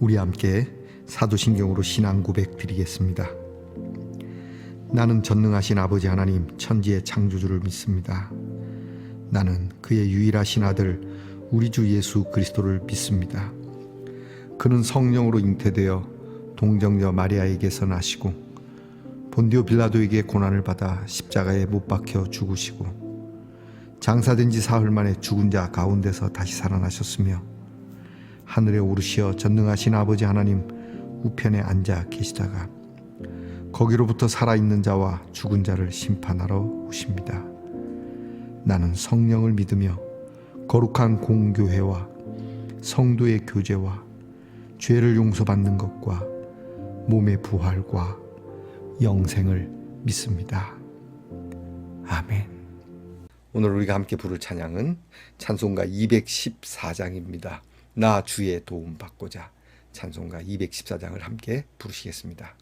우리 함께 사도신경으로 신앙 고백 드리겠습니다. 나는 전능하신 아버지 하나님 천지의 창조주를 믿습니다. 나는 그의 유일하신 아들 우리 주 예수 그리스도를 믿습니다. 그는 성령으로 잉태되어 동정녀 마리아에게서 나시고 본디오 빌라도에게 고난을 받아 십자가에 못 박혀 죽으시고 장사된 지 사흘 만에 죽은 자 가운데서 다시 살아나셨으며 하늘에 오르시어 전능하신 아버지 하나님 우편에 앉아 계시다가 거기로부터 살아있는 자와 죽은 자를 심판하러 오십니다. 나는 성령을 믿으며 거룩한 공교회와 성도의 교제와 죄를 용서받는 것과 몸의 부활과 영생을 믿습니다. 아멘. 오늘 우리가 함께 부를 찬양은 찬송가 214장입니다. 나 주의 도움 받고자. 찬송가 214장을 함께 부르시겠습니다.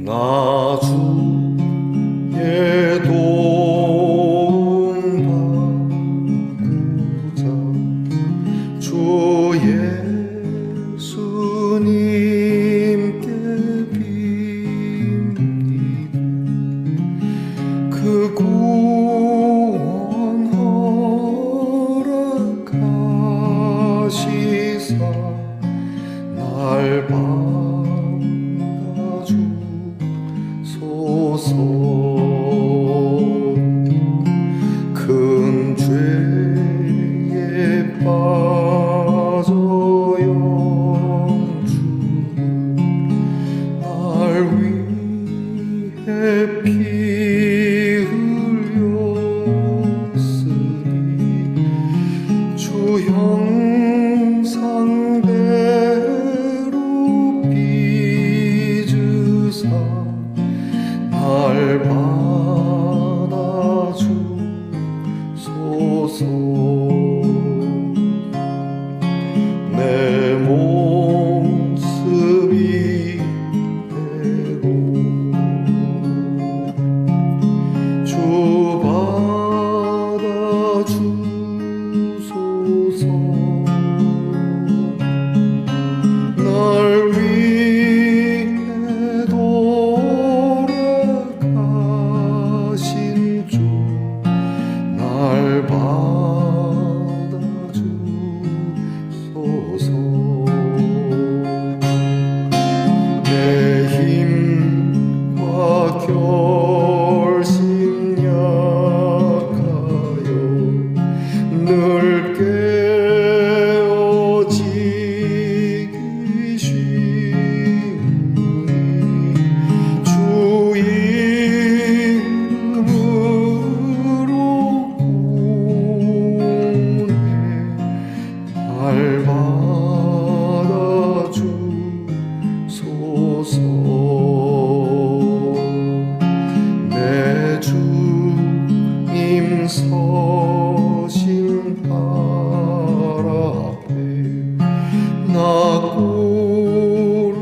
나 주의 도움 받고자 주 예수님께 빕니다. 그 구원 허락하시사 날 큰 죄에 빠져 영주 날 위해 피 흘렸으니 주 형상대로 빚으사 날 받아주소서. 내 모습이 대로 주 받아주소서. 날 위해 돌아가신 주 날 받아주소서. 내 힘과 결심 약하여 늘 깨어지기 쉬우니 주 이름으로 날 받아주소서. 내 주님 서신 발 앞에 나 꿇어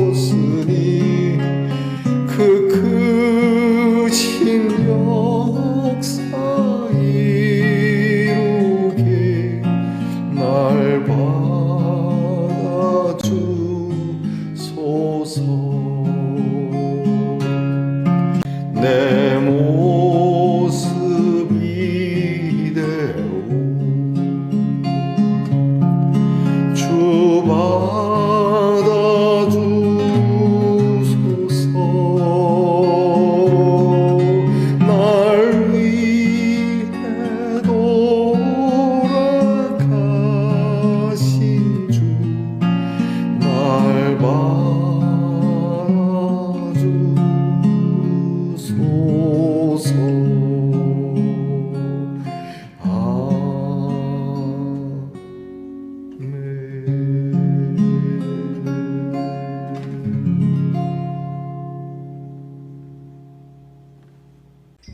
엎드렸으니 그 크신 역사 이루게 날 받아주소서. 내 모습 이대로 주 받아주소서.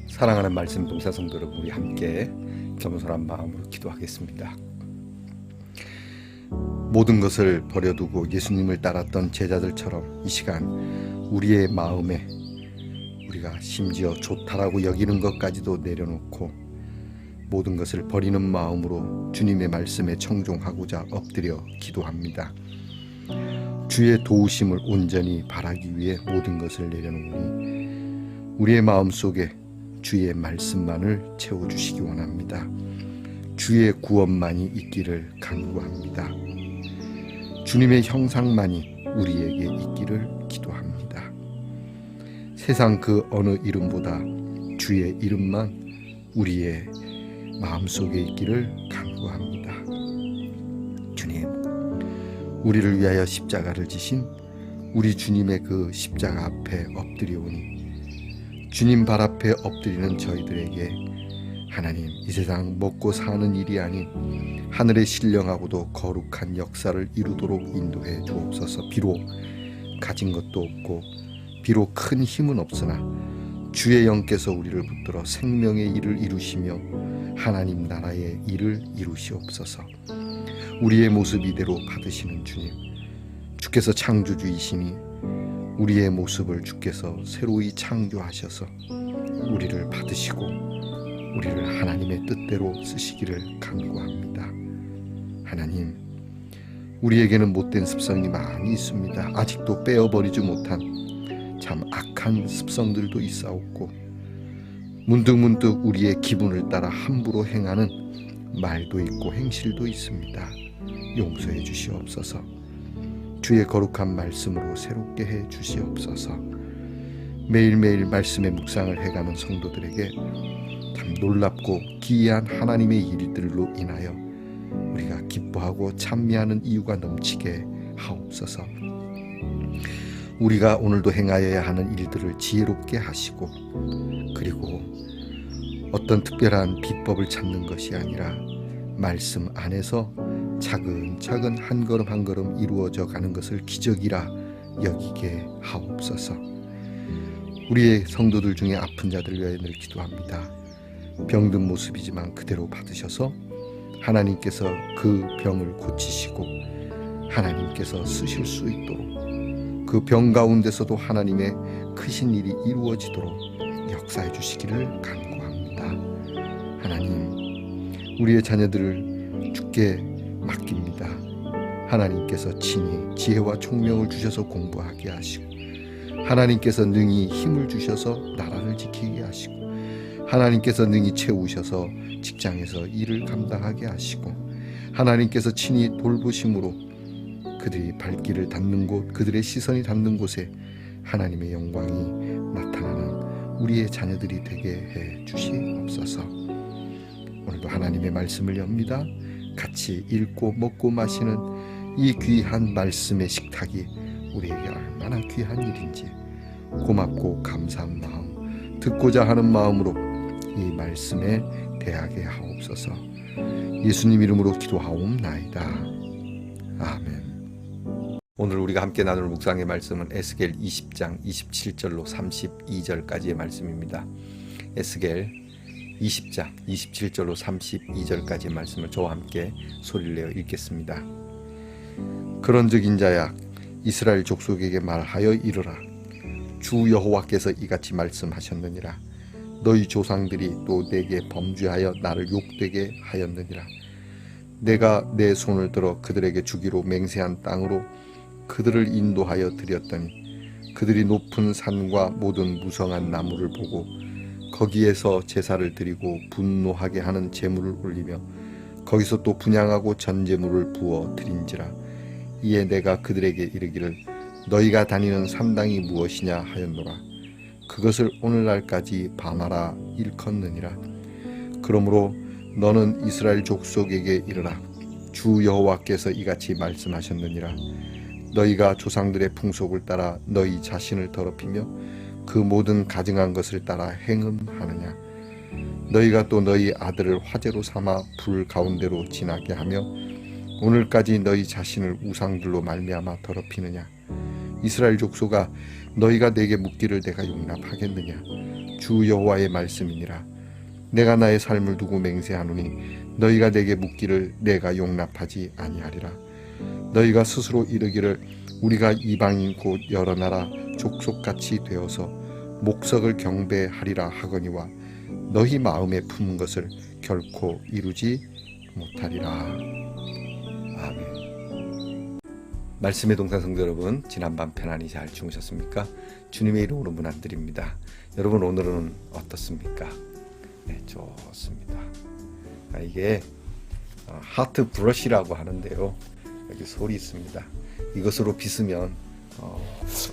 사랑하는 말씀 봉사 성도 여러분, 우리 함께 겸손한 마음으로 기도하겠습니다. 모든 것을 버려두고 예수님을 따랐던 제자들처럼 이 시간 우리의 마음에 우리가 심지어 좋다라고 여기는 것까지도 내려놓고 모든 것을 버리는 마음으로 주님의 말씀에 청종하고자 엎드려 기도합니다. 주의 도우심을 온전히 바라기 위해 모든 것을 내려놓으니 우리의 마음속에 주의 말씀만을 채워주시기 원합니다. 주의 구원만이 있기를 간구합니다. 주님의 형상만이 우리에게 있기를 기도합니다. 세상 그 어느 이름보다 주의 이름만 우리의 마음속에 있기를 간구합니다. 주님, 우리를 위하여 십자가를 지신 우리 주님의 그 십자가 앞에 엎드려오니 주님 발 앞에 엎드리는 저희들에게 하나님, 이 세상 먹고 사는 일이 아닌 하늘의 신령하고도 거룩한 역사를 이루도록 인도해 주옵소서. 비록 가진 것도 없고 비록 큰 힘은 없으나 주의 영께서 우리를 붙들어 생명의 일을 이루시며 하나님 나라의 일을 이루시옵소서. 우리의 모습 이대로 받으시는 주님, 주께서 창조주이시니 우리의 모습을 주께서 새로이 창조하셔서 우리를 받으시고 우리를 하나님의 뜻대로 쓰시기를 간구합니다. 하나님, 우리에게는 못된 습성이 많이 있습니다. 아직도 빼어버리지 못한 참 악한 습성들도 있사옵고 문득문득 우리의 기분을 따라 함부로 행하는 말도 있고 행실도 있습니다. 용서해 주시옵소서. 주의 거룩한 말씀으로 새롭게 해 주시옵소서. 매일매일 말씀의 묵상을 해가는 성도들에게 참 놀랍고 기이한 하나님의 일들로 인하여 우리가 기뻐하고 찬미하는 이유가 넘치게 하옵소서. 우리가 오늘도 행하여야 하는 일들을 지혜롭게 하시고 그리고 어떤 특별한 비법을 찾는 것이 아니라 말씀 안에서 차근차근 한 걸음 한 걸음 이루어져 가는 것을 기적이라 여기게 하옵소서. 우리의 성도들 중에 아픈 자들 위하여 늘 기도합니다. 병든 모습이지만 그대로 받으셔서 하나님께서 그 병을 고치시고 하나님께서 쓰실 수 있도록 그 병 가운데서도 하나님의 크신 일이 이루어지도록 역사해 주시기를 간구합니다. 하나님, 우리의 자녀들을 주께 맡깁니다. 하나님께서 친히 지혜와 총명을 주셔서 공부하게 하시고 하나님께서 능히 힘을 주셔서 나라를 지키게 하시고 하나님께서 능히 채우셔서 직장에서 일을 감당하게 하시고 하나님께서 친히 돌보심으로 그들이 발길을 닿는 곳, 그들의 시선이 닿는 곳에 하나님의 영광이 나타나는 우리의 자녀들이 되게 해 주시옵소서. 오늘도 하나님의 말씀을 엽니다. 같이 읽고 먹고 마시는 이 귀한 말씀의 식탁이 우리에게 얼마나 귀한 일인지 고맙고 감사한 마음, 듣고자 하는 마음으로 이 말씀에 대하게 하옵소서. 예수님 이름으로 기도하옵나이다. 아멘. 오늘 우리가 함께 나눌 묵상의 말씀은 에스겔 20장 27절로 32절까지의 말씀입니다. 에스겔 20장 27절로 32절까지의 말씀을 저와 함께 소리를 내어 읽겠습니다. 그런즉 인자야, 이스라엘 족속에게 말하여 이르라. 주 여호와께서 이같이 말씀하셨느니라. 너희 조상들이 또 내게 범죄하여 나를 욕되게 하였느니라. 내가 내 손을 들어 그들에게 주기로 맹세한 땅으로 그들을 인도하여 드렸더니 그들이 높은 산과 모든 무성한 나무를 보고 거기에서 제사를 드리고 분노하게 하는 제물을 올리며 거기서 또 분향하고 전제물을 부어 드린지라. 이에 내가 그들에게 이르기를 너희가 다니는 산당이 무엇이냐 하였노라. 그것을 오늘날까지 바마라 일컫느니라. 그러므로 너는 이스라엘 족속에게 이르라. 주 여호와께서 이같이 말씀하셨느니라. 너희가 조상들의 풍속을 따라 너희 자신을 더럽히며 그 모든 가증한 것을 따라 행음하느냐. 너희가 또 너희 아들을 화제로 삼아 불 가운데로 지나게 하며 오늘까지 너희 자신을 우상들로 말미암아 더럽히느냐. 이스라엘 족속아, 너희가 내게 묻기를 내가 용납하겠느냐? 주 여호와의 말씀이니라. 내가 나의 삶을 두고 맹세하노니 너희가 내게 묻기를 내가 용납하지 아니하리라. 너희가 스스로 이르기를 우리가 이방인 곧 여러 나라 족속같이 되어서 목석을 경배하리라 하거니와 너희 마음에 품은 것을 결코 이루지 못하리라. 아멘. 말씀의 동산 성도 여러분, 지난밤 편안히 잘 주무셨습니까? 주님의 이름으로 문안드립니다. 여러분, 오늘은 어떻습니까? 네, 좋습니다. 이게 하트 브러쉬라고 하는데요, 여기 솔이 있습니다. 이것으로 빗으면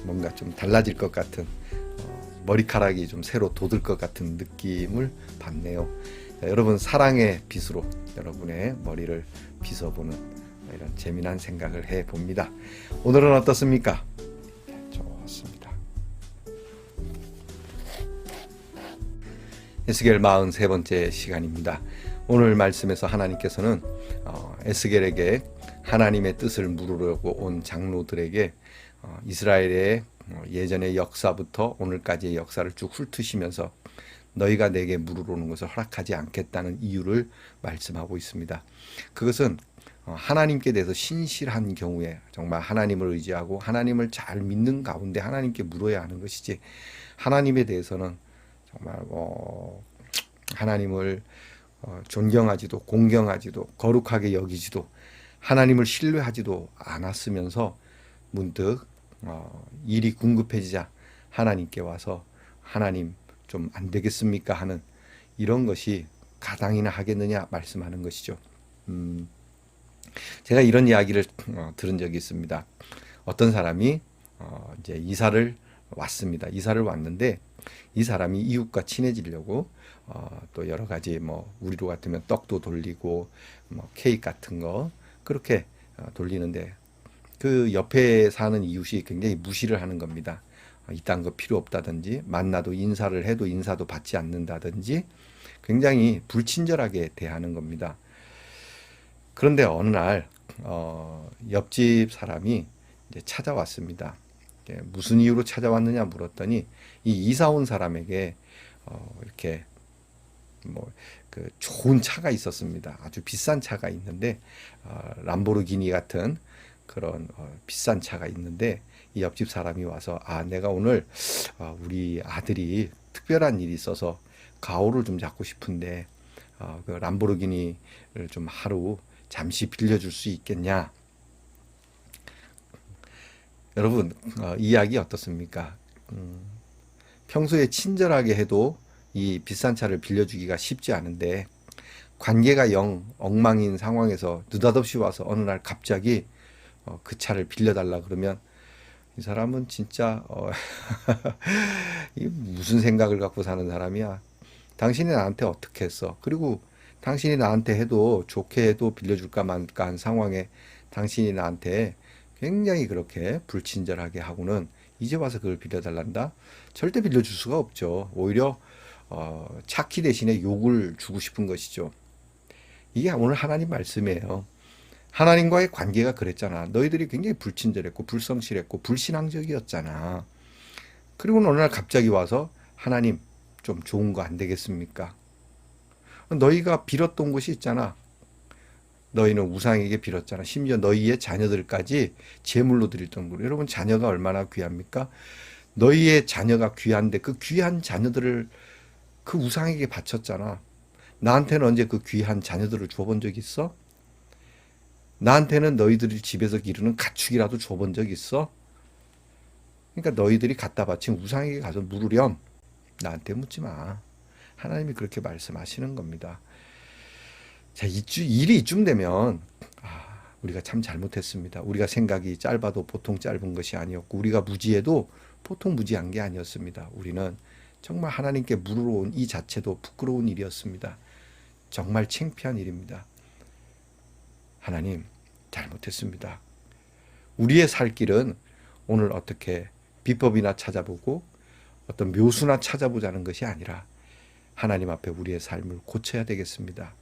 뭔가 좀 달라질 것 같은, 머리카락이 좀 새로 돋을 것 같은 느낌을 받네요. 여러분, 사랑의 빗으로 여러분의 머리를 빗어보는 이런 재미난 생각을 해봅니다. 오늘은 어떻습니까? 좋습니다. 에스겔 43번째 시간입니다. 오늘 말씀에서 하나님께서는 에스겔에게 하나님의 뜻을 물으려고 온 장로들에게 이스라엘의 예전의 역사부터 오늘까지의 역사를 쭉 훑으시면서 너희가 내게 물으러 오는 것을 허락하지 않겠다는 이유를 말씀하고 있습니다. 그것은 하나님께 대해서 신실한 경우에 정말 하나님을 의지하고 하나님을 잘 믿는 가운데 하나님께 물어야 하는 것이지, 하나님에 대해서는 정말 하나님을 존경하지도 공경하지도 거룩하게 여기지도 하나님을 신뢰하지도 않았으면서 문득 일이 궁급해지자 하나님께 와서 하나님 좀 안 되겠습니까 하는 이런 것이 가당이나 하겠느냐 말씀하는 것이죠. 제가 이런 이야기를 들은 적이 있습니다. 어떤 사람이 이제 이사를 왔습니다. 이사를 왔는데 이 사람이 이웃과 친해지려고 또 여러 가지 우리로 같으면 떡도 돌리고 케이크 같은 거 그렇게 돌리는데 그 옆에 사는 이웃이 굉장히 무시를 하는 겁니다. 이딴 거 필요 없다든지, 만나도 인사를 해도 인사도 받지 않는다든지 굉장히 불친절하게 대하는 겁니다. 그런데 어느 날 옆집 사람이 이제 찾아왔습니다. 무슨 이유로 찾아왔느냐 물었더니 이 이사 온 사람에게 이렇게 그 좋은 차가 있었습니다. 아주 비싼 차가 있는데 람보르기니 같은 그런 비싼 차가 있는데 이 옆집 사람이 와서 내가 오늘 우리 아들이 특별한 일이 있어서 가오를 좀 잡고 싶은데 그 람보르기니를 좀 하루 잠시 빌려줄 수 있겠냐. 여러분, 이 이야기 어떻습니까? 평소에 친절하게 해도 이 비싼 차를 빌려주기가 쉽지 않은데 관계가 영 엉망인 상황에서 느닷없이 와서 어느 날 갑자기 그 차를 빌려달라 그러면 이 사람은 진짜 이 무슨 생각을 갖고 사는 사람이야. 당신이 나한테 어떻게 했어? 그리고 당신이 나한테 해도 좋게 해도 빌려줄까 말까 한 상황에 당신이 나한테 굉장히 그렇게 불친절하게 하고는 이제 와서 그걸 빌려달란다? 절대 빌려줄 수가 없죠. 오히려 차키 대신에 욕을 주고 싶은 것이죠. 이게 오늘 하나님 말씀이에요. 하나님과의 관계가 그랬잖아. 너희들이 굉장히 불친절했고 불성실했고 불신앙적이었잖아. 그리고 어느 날 갑자기 와서 하나님 좀 좋은 거 안 되겠습니까? 너희가 빌었던 곳이 있잖아. 너희는 우상에게 빌었잖아. 심지어 너희의 자녀들까지 제물로 드릴 정도로. 여러분, 자녀가 얼마나 귀합니까? 너희의 자녀가 귀한데 그 귀한 자녀들을 그 우상에게 바쳤잖아. 나한테는 언제 그 귀한 자녀들을 줘본 적 있어? 나한테는 너희들이 집에서 기르는 가축이라도 줘본 적 있어? 그러니까 너희들이 갖다 바친 우상에게 가서 물으렴. 나한테 묻지 마. 하나님이 그렇게 말씀하시는 겁니다. 자, 일이 이쯤 되면 우리가 참 잘못했습니다. 우리가 생각이 짧아도 보통 짧은 것이 아니었고 우리가 무지해도 보통 무지한 게 아니었습니다. 우리는 정말 하나님께 물으러 온 이 자체도 부끄러운 일이었습니다. 정말 창피한 일입니다. 하나님, 잘못했습니다. 우리의 살 길은 오늘 어떻게 비법이나 찾아보고 어떤 묘수나 찾아보자는 것이 아니라 하나님 앞에 우리의 삶을 고쳐야 되겠습니다.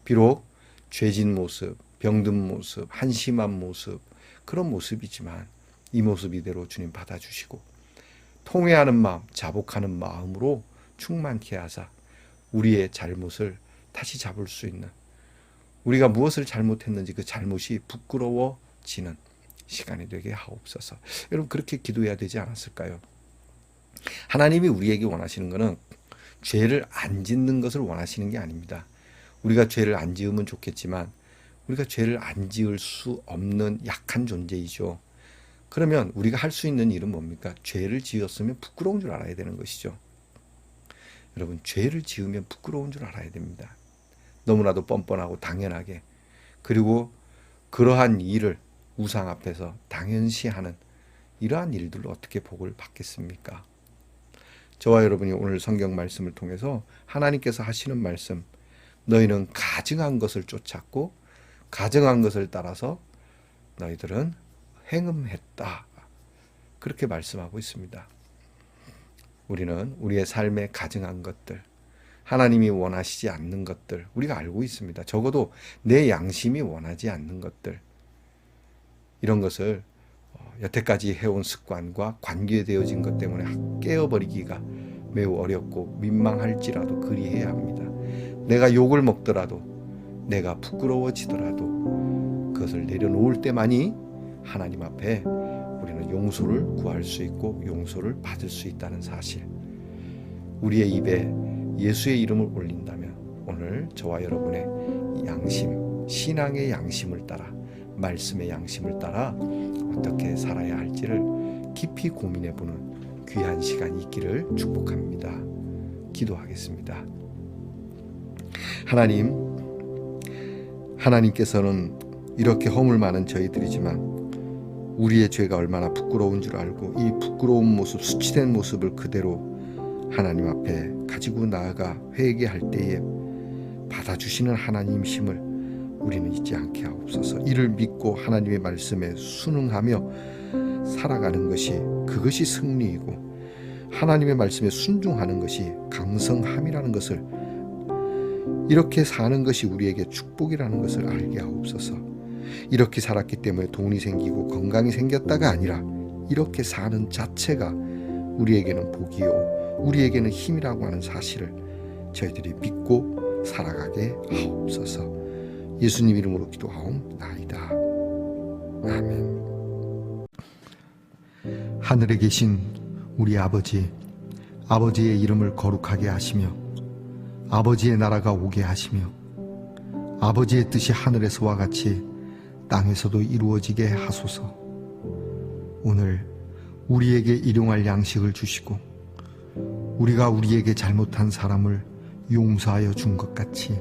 비록 죄진 모습, 병든 모습, 한심한 모습, 그런 모습이지만 이 모습 이대로 주님 받아주시고 통회하는 마음, 자복하는 마음으로 충만케 하사 우리의 잘못을 다시 잡을 수 있는, 우리가 무엇을 잘못했는지 그 잘못이 부끄러워지는 시간이 되게 하옵소서. 여러분 그렇게 기도해야 되지 않았을까요? 하나님이 우리에게 원하시는 것은 죄를 안 짓는 것을 원하시는 게 아닙니다. 우리가 죄를 안 지으면 좋겠지만 우리가 죄를 안 지을 수 없는 약한 존재이죠. 그러면 우리가 할 수 있는 일은 뭡니까? 죄를 지었으면 부끄러운 줄 알아야 되는 것이죠. 여러분 죄를 지으면 부끄러운 줄 알아야 됩니다. 너무나도 뻔뻔하고 당연하게, 그리고 그러한 일을 우상 앞에서 당연시하는 이러한 일들로 어떻게 복을 받겠습니까? 저와 여러분이 오늘 성경 말씀을 통해서 하나님께서 하시는 말씀, 너희는 가증한 것을 쫓았고 가증한 것을 따라서 너희들은 행음했다, 그렇게 말씀하고 있습니다. 우리는 우리의 삶에 가증한 것들, 하나님이 원하시지 않는 것들 우리가 알고 있습니다. 적어도 내 양심이 원하지 않는 것들, 이런 것을 여태까지 해온 습관과 관계되어진 것 때문에 깨어버리기가 매우 어렵고 민망할지라도 그리해야 합니다. 내가 욕을 먹더라도, 내가 부끄러워지더라도 그것을 내려놓을 때만이 하나님 앞에 우리는 용서를 구할 수 있고 용서를 받을 수 있다는 사실, 우리의 입에 예수의 이름을 올린다면 오늘 저와 여러분의 양심, 신앙의 양심을 따라, 말씀의 양심을 따라 어떻게 살아야 할지를 깊이 고민해보는 귀한 시간이 있기를 축복합니다. 기도하겠습니다. 하나님께서는 이렇게 허물 많은 저희들이지만 우리의 죄가 얼마나 부끄러운 줄 알고 이 부끄러운 모습, 수치된 모습을 그대로 하나님 앞에 가지고 나아가 회개할 때에 받아주시는 하나님이심을 우리는 잊지 않게 하옵소서. 이를 믿고 하나님의 말씀에 순응하며 살아가는 것이, 그것이 승리이고 하나님의 말씀에 순종하는 것이 강성함이라는 것을, 이렇게 사는 것이 우리에게 축복이라는 것을 알게 하옵소서. 이렇게 살았기 때문에 돈이 생기고 건강이 생겼다가 아니라 이렇게 사는 자체가 우리에게는 복이요 우리에게는 힘이라고 하는 사실을 저희들이 믿고 살아가게 하옵소서. 예수님 이름으로 기도하옵나이다. 아멘. 하늘에 계신 우리 아버지, 아버지의 이름을 거룩하게 하시며 아버지의 나라가 오게 하시며 아버지의 뜻이 하늘에서와 같이 땅에서도 이루어지게 하소서. 오늘 우리에게 일용할 양식을 주시고 우리가 우리에게 잘못한 사람을 용서하여 준 것 같이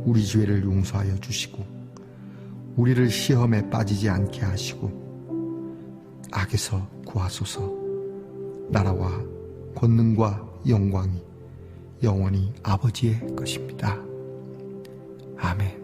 우리 죄를 용서하여 주시고 우리를 시험에 빠지지 않게 하시고 악에서 구하소서. 나라와 권능과 영광이 영원히 아버지의 것입니다. 아멘.